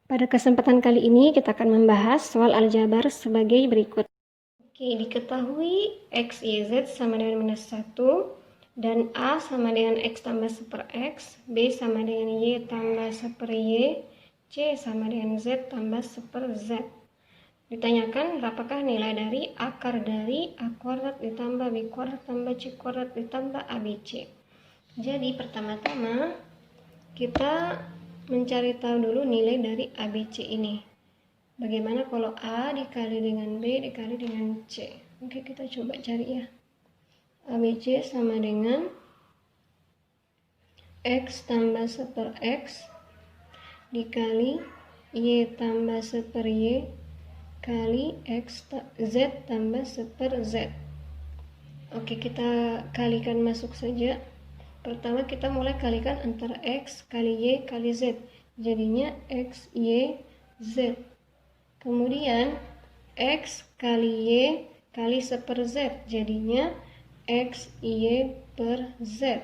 Pada kesempatan kali ini kita akan membahas soal aljabar sebagai berikut. Oke, diketahui X, Y, Z sama dengan minus 1, dan A sama dengan X tambah 1 per X, B sama dengan Y tambah 1 per Y, C sama dengan Z tambah 1 per Z. Ditanyakan berapakah nilai dari akar dari A kuadrat ditambah B kuadrat tambah C kuadrat ditambah ABC. Jadi pertama-tama kita mencari tahu dulu nilai dari ABC ini. Bagaimana kalau A dikali dengan B dikali dengan C? Oke, kita coba cari ya. ABC sama dengan X tambah 1 per X dikali Y tambah 1 per Y kali Z tambah 1 per Z. Oke, kita kalikan masuk saja. Pertama kita mulai kalikan antara X kali Y kali Z. Jadinya X, Y, Z. Kemudian X kali Y kali 1 per Z. Jadinya X, Y per Z.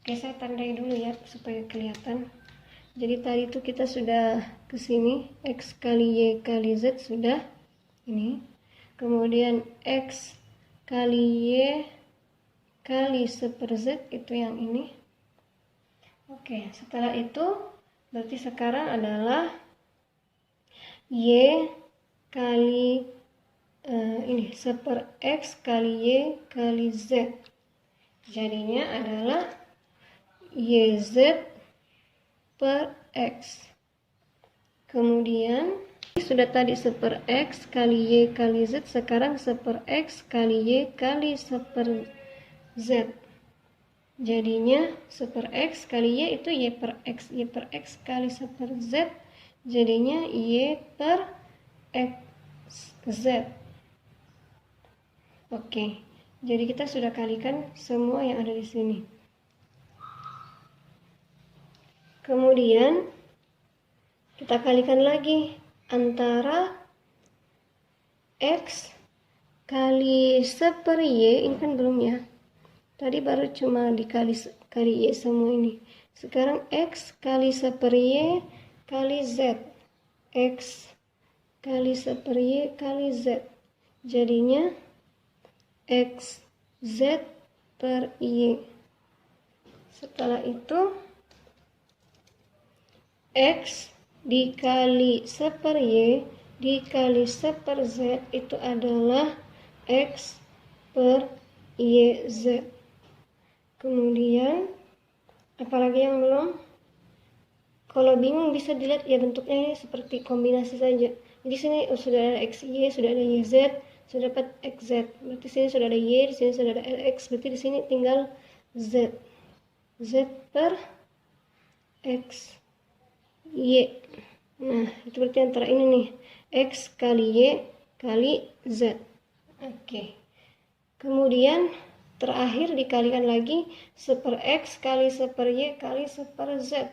Oke, saya tandai dulu ya supaya kelihatan. Jadi tadi itu kita sudah ke sini. X kali Y kali Z sudah ini. Kemudian X kali Y kali 1 per Z itu yang ini. Oke, setelah itu berarti sekarang adalah Y kali ini 1 per X kali Y kali Z. Jadinya adalah YZ per X. Kemudian sudah tadi 1 per X kali Y kali Z, sekarang 1 per X kali Y kali 1 per Z. Jadinya 1 per X kali Y itu Y per X. Y per X kali 1 per Z. Jadinya Y per XZ. Oke, jadi kita sudah kalikan semua yang ada di sini. Kemudian kita kalikan lagi antara X kali 1 per Y, ini kan belum ya. Tadi baru cuma dikali Y semua ini. Sekarang X kali 1 per Y kali Z. X kali 1 per Y kali Z. Jadinya XZ per Y. Setelah itu X dikali 1 per Y dikali 1 per Z itu adalah X per YZ. Kemudian apalagi yang belum? Kalau bingung bisa dilihat ya, bentuknya ini seperti kombinasi saja. Jadi sini sudah ada XY, sudah ada YZ, sudah dapat XZ. Berarti sini sudah ada Y, di sini sudah ada LX. Berarti di sini tinggal Z. Z per X Y. Nah, itu berarti antara ini nih, X kali Y kali Z. Oke. Kemudian terakhir dikalikan lagi 1 per X kali 1 per Y kali 1 per Z.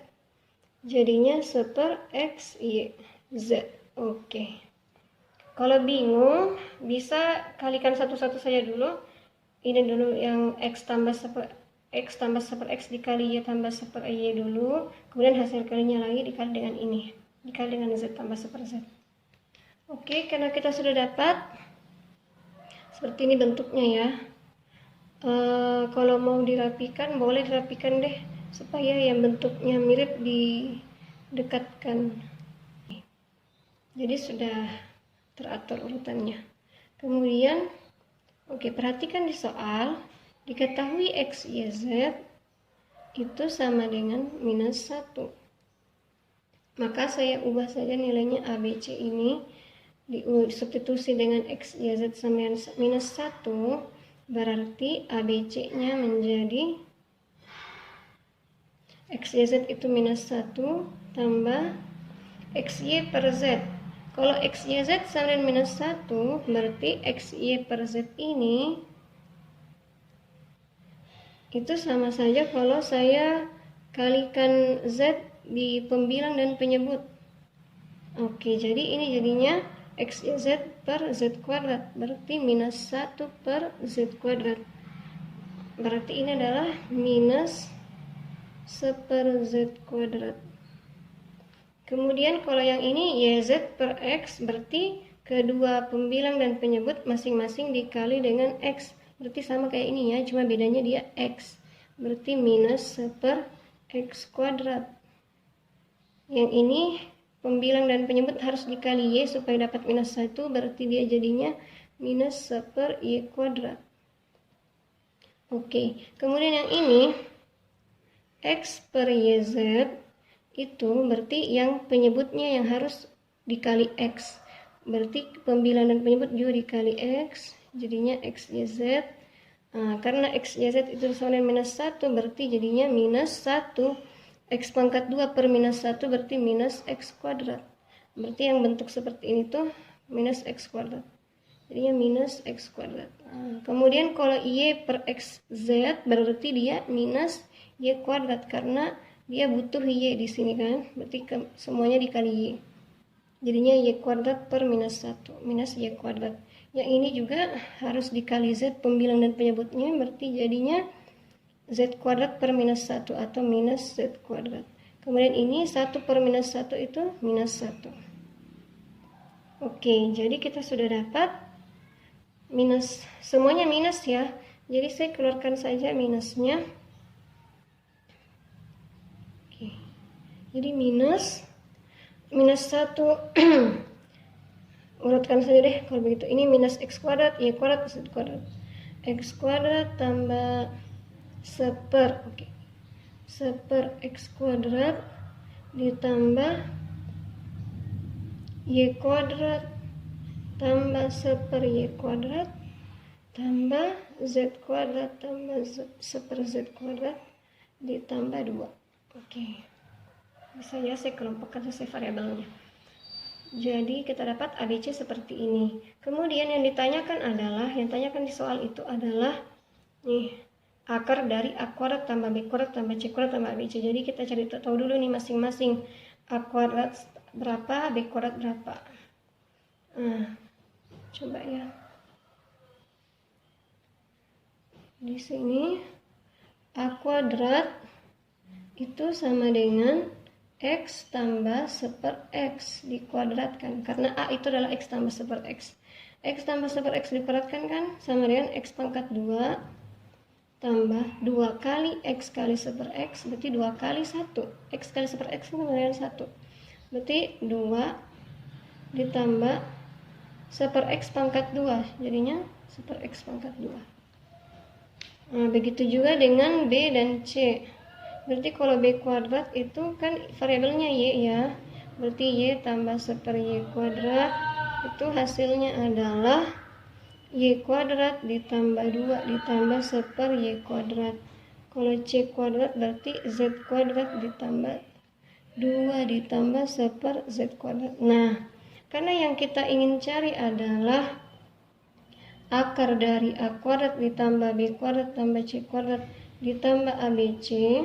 Jadinya 1 per X Y Z. Oke. Kalau bingung bisa kalikan satu-satu saja dulu. Ini dulu yang X tambah 1 per X dikali Y tambah 1 per Y dulu. Kemudian hasil kalinya lagi dikali dengan ini. Dikali dengan Z tambah 1 per Z. Oke, karena kita sudah dapat seperti ini bentuknya ya. Kalau mau dirapikan boleh dirapikan deh, supaya yang bentuknya mirip didekatkan. Jadi sudah teratur urutannya. Kemudian oke, perhatikan di soal diketahui X, Y, Z itu sama dengan minus 1. Maka saya ubah saja nilainya ABC ini, disubstitusi dengan X, Y, Z sama dengan minus 1. Berarti ABC-nya menjadi X, Y, Z itu minus 1 tambah X, Y per Z. Kalau X, Y, Z sama dengan minus 1, berarti X, Y per Z ini itu sama saja kalau saya kalikan Z di pembilang dan penyebut. Oke, jadi ini jadinya X, Y, Z per Z kuadrat. Berarti minus 1 per Z kuadrat. Berarti ini adalah minus 1 per Z kuadrat. Kemudian kalau yang ini YZ per X berarti kedua pembilang dan penyebut masing-masing dikali dengan X. Berarti sama kayak ini ya, cuma bedanya dia X. Berarti minus 1 per X kuadrat. Yang ini pembilang dan penyebut harus dikali Y supaya dapat minus 1, berarti dia jadinya minus 1 per Y kuadrat. Oke, kemudian yang ini X per YZ itu berarti yang penyebutnya yang harus dikali X. Berarti pembilang dan penyebut juga dikali X, jadinya XYZ. Karena XYZ itu sama dengan minus 1, berarti jadinya minus 1. X pangkat 2 per minus 1 berarti minus X kuadrat. Berarti yang bentuk seperti ini tuh minus X kuadrat. Jadinya minus X kuadrat. Kemudian kalau Y per XZ berarti dia minus Y kuadrat karena dia butuh Y di sini kan. Berarti semuanya dikali Y. Jadinya Y kuadrat per minus 1. Minus Y kuadrat. Yang ini juga harus dikali Z pembilang dan penyebutnya. Berarti jadinya Z kuadrat per minus 1 atau minus Z kuadrat. Kemudian ini 1 per minus 1 itu minus 1. Oke, jadi kita sudah dapat minus. Semuanya minus ya. Jadi saya keluarkan saja minusnya. Jadi minus 1 urutkan saja deh kalau begitu. Ini minus X kuadrat, Y kuadrat, Z kuadrat. X kuadrat tambah 1 oke. 1 X kuadrat ditambah Y kuadrat tambah 1 Y kuadrat tambah Z kuadrat tambah 1 Z kuadrat ditambah 2. Oke. Bisa ya saya kelompokkan sesuai variabelnya. Jadi kita dapat ABC seperti ini. Kemudian yang ditanyakan di soal itu adalah nih akar dari A kuadrat tambah B kuadrat tambah C kuadrat tambah ABC. Jadi kita cari tahu dulu nih masing-masing A kuadrat berapa, B kuadrat berapa. Coba ya. Di sini A kuadrat itu sama dengan X tambah 1 per X dikuadratkan. Karena A itu adalah X tambah 1 per X. X tambah 1 per X dikuadratkan kan sama dengan X pangkat 2 tambah 2 kali X kali 1 per X. Berarti 2 kali 1. X kali 1 per X sama dengan 1. Berarti 2 ditambah 1 per X pangkat 2. Jadinya 1 per X pangkat 2. Begitu juga dengan B dan C. Berarti kalau B kuadrat itu kan variabelnya Y ya. Berarti Y tambah 1 per Y kuadrat itu hasilnya adalah Y kuadrat ditambah 2 ditambah 1 per Y kuadrat. Kalau C kuadrat berarti Z kuadrat ditambah 2 ditambah 1 per Z kuadrat. Nah, karena yang kita ingin cari adalah akar dari A kuadrat ditambah B kuadrat tambah C kuadrat ditambah ABC.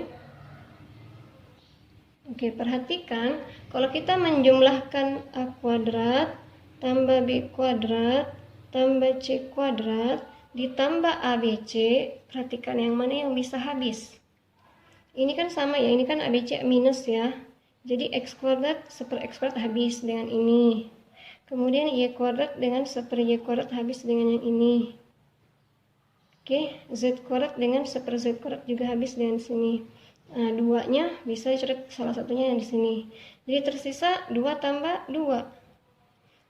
Oke, perhatikan kalau kita menjumlahkan A kuadrat tambah B kuadrat tambah C kuadrat ditambah ABC, perhatikan yang mana yang bisa habis. Ini kan sama ya, ini kan ABC minus ya. Jadi X kuadrat 1 per X kuadrat habis dengan ini. Kemudian Y kuadrat dengan 1 per Y kuadrat habis dengan yang ini. Oke, Z kuadrat dengan 1 per Z kuadrat juga habis dengan sini. Nah, 2-nya bisa dicoret salah satunya yang di sini. Jadi tersisa 2 tambah 2.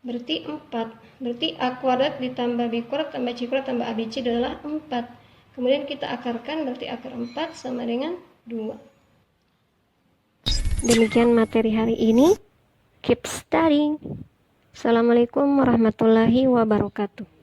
Berarti 4. Berarti A kuadrat ditambah B kuadrat tambah C kuadrat tambah ABC adalah 4. Kemudian kita akarkan, berarti akar 4 sama dengan 2. Demikian materi hari ini. Keep studying. Assalamualaikum warahmatullahi wabarakatuh.